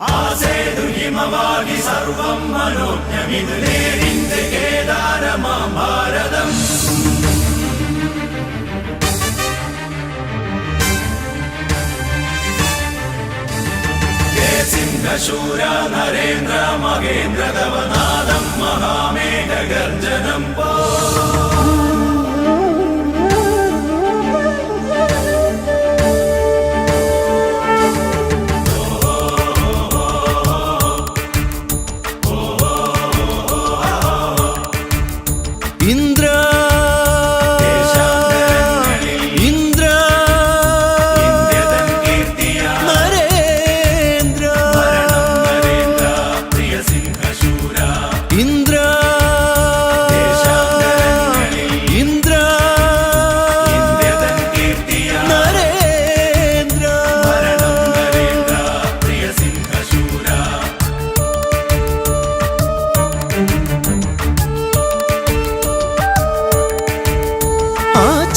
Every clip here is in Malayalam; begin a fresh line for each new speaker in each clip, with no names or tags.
ആസേതു ഹിമവാഗി സർവം മനോജ്ഞമിതു നേരിന്റെ കേദാരമാം ഭാരതം. സിംഹശൂര നരേന്ദ്ര മഹേന്ദ്ര തവനാദം മഹാമേഘ ഗർജനം പോ.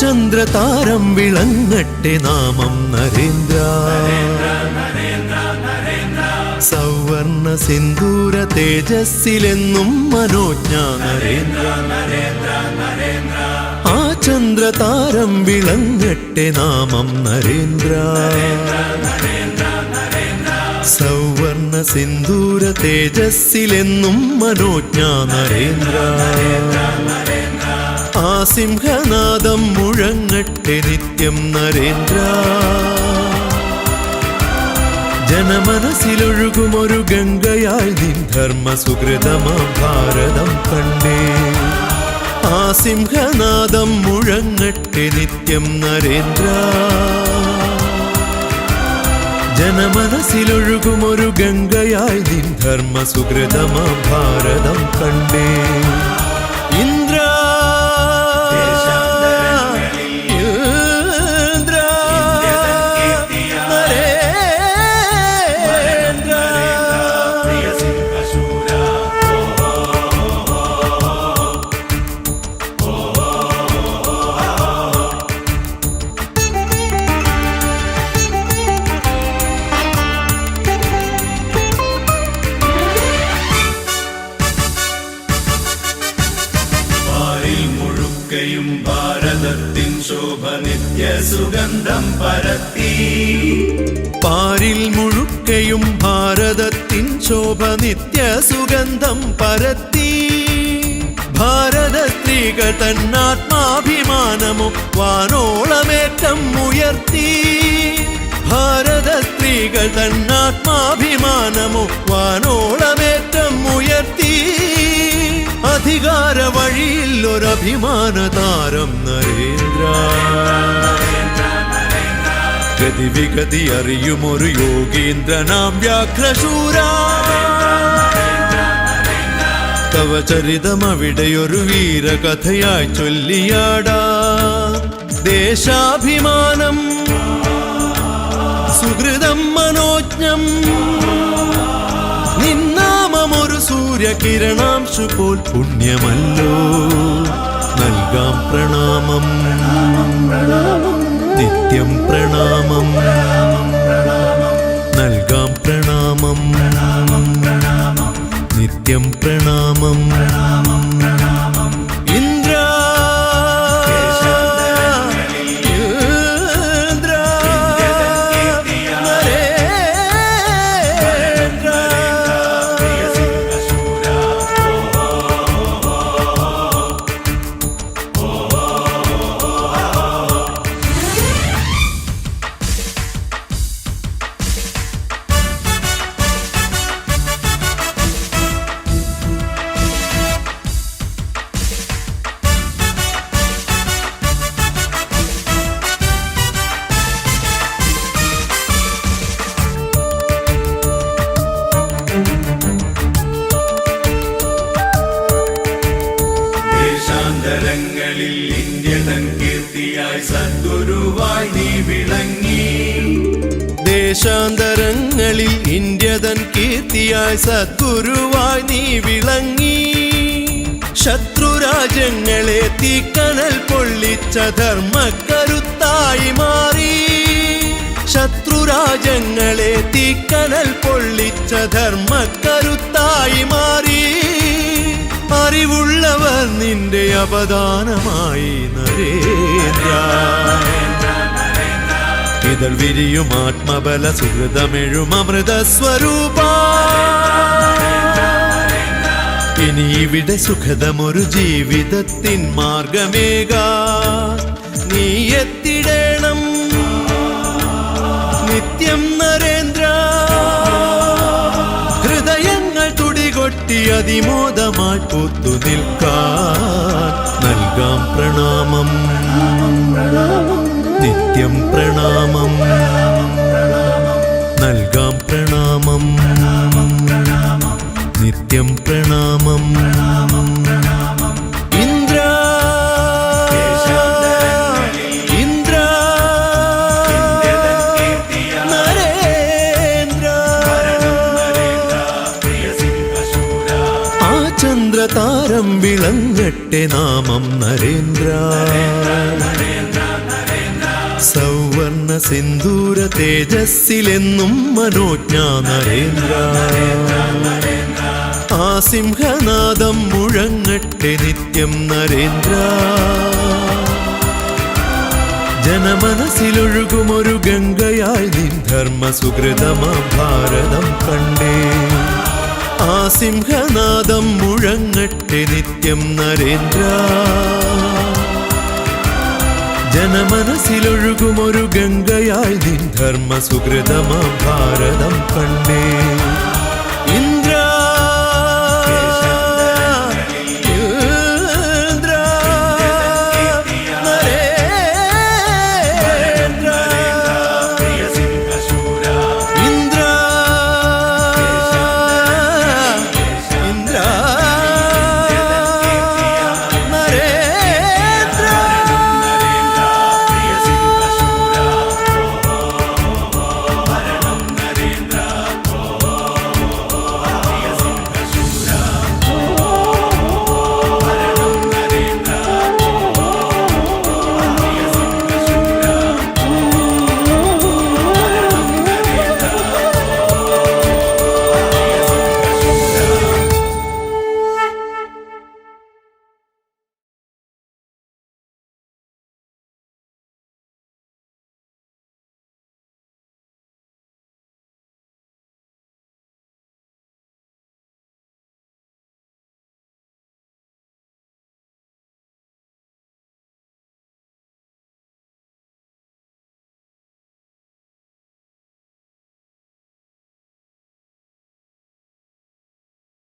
ചന്ദ്രതാരം വിളങ്ങട്ടെ നാമം നരേന്ദ്ര. സൗവർണ സിന്ദൂര തേജസ്സിലെന്നും മനോജ്ഞ നരേന്ദ്ര. ആ ചന്ദ്രതാരം വിളങ്ങട്ടെ നാമം നരേന്ദ്ര. സൗവർണ സിന്ദൂര തേജസ്സിലെന്നും മനോജ്ഞ നരേന്ദ്ര. ആ സിംഹനാദം മുഴങ്ങട്ടെ നിത്യം നരേന്ദ്ര. ജനമനസ്സിലൊഴുകുമൊരു ഗംഗയായി നിൻ ധർമ്മ സുഹൃതമാം ഭാരതം കണ്ടേ. ആ സിംഹനാദം മുഴങ്ങട്ടെ നിത്യം നരേന്ദ്ര. ജനമനസ്സിലൊഴുകുമൊരു ഗംഗയായി നിൻ ധർമ്മ സുഹൃതമാം ഭാരതം കണ്ടേ. ഇന്ദ്ര
ഭാരതത്തിൻ ശോഭ നിത്യ സുഗന്ധം പരത്തി.
പാരിൽ മുഴുക്കയും ഭാരതത്തിൻ ശോഭ നിത്യ സുഗന്ധം പരത്തി. ഭാരത സ്ത്രീകൾ തന്നാത്മാഭിമാനമോ വാനോളമേറ്റം ഉയർത്തി. ഭാരത സ്ത്രീകൾ തന്നാത്മാഭിമാനമോ വാനോളമേറ്റം ഉയർത്തി. അധികാര വഴിയിൽ ഒരഭിമാന താരം നരേന്ദ്ര. ഗതിവിഗതി അറിയുമൊരു യോഗീന്ദ്രനാം വ്യാഘ്രശൂര. തവ ചരിതമവിടെയൊരു വീരകഥയായി ചൊല്ലിയാടാ. ദേശാഭിമാനം സുഹൃതം മനോജ്ഞം. നിന്നാമമൊരു സൂര്യകിരണാംശു പോൽ പുണ്യമല്ലോ. നൽകാം പ്രണാമം നിത്യം പ്രണാമം. നൽകാം പ്രണാമം നിത്യം പ്രണാമം. ഇന്ദ്ര
ദേശാന്തരങ്ങളിൽ ഇന്ത്യ തൻ കീർത്തിയായി സദ്ഗുരുവായി നീ വിളങ്ങി.
ദേശാന്തരങ്ങളിൽ ഇന്ത്യ തൻ കീർത്തിയായി സദ്ഗുരുവായി നീ വിളങ്ങി. ശത്രുരാജ്യങ്ങളെ തീക്കനൽ പൊള്ളിച്ച ധർമ്മക്കരുത്തായി മാറി. ശത്രുരാജ്യങ്ങളെ തീക്കനൽ പൊള്ളിച്ച ധർമ്മക്കരുത്തായി മാറി. അറിവുള്ളവർ നിന്റെ അപദാനമായി നരേന്ദ്ര. ഇതൾ വിരിയും ആത്മബല സുഹൃതമെഴും അമൃത സ്വരൂപ. ഇനി ഇവിടെ സുഖതമൊരു ജീവിതത്തിൻ മാർഗമേക നീ എത്തിടേണം നിത്യം നരേന്ദ്ര. ഹൃദയങ്ങൾ തുടികൊട്ടി അതിമോദമായി പൂത്തു നിൽക്കാൻ നൽകാം പ്രണാമം നിത്യം പ്രണാമം നൽകാം പ്രണാമം നിത്യം പ്രണാമം. ഇന്ദ്ര ഇന്ദ്ര നരേന്ദ്ര. ആ ചന്ദ്രതാരം വിളങ്ങട്ടെ നാമം നരേന്ദ്ര. സൗവർണ സിന്ദൂര തേജസ്സിലെന്നും മനോജ്ഞ നരേന്ദ്ര. ആ സിംഹനാദം മുഴങ്ങട്ടെ നിത്യം നരേന്ദ്ര. ജനമനസ്സിലൊഴുകുമൊരു ഗംഗയായി നിൻ ധർമ്മ സുഹൃതമാ ഭാരതം കണ്ടേ. ആ സിംഹനാദം മുഴങ്ങട്ടെ നിത്യം നരേന്ദ്ര. ജനമനസ്സിലൊഴുകുമൊരു ഗംഗയായി നിൻ ധർമ്മ സുഹൃതമാ ഭാരതം കണ്ടേ.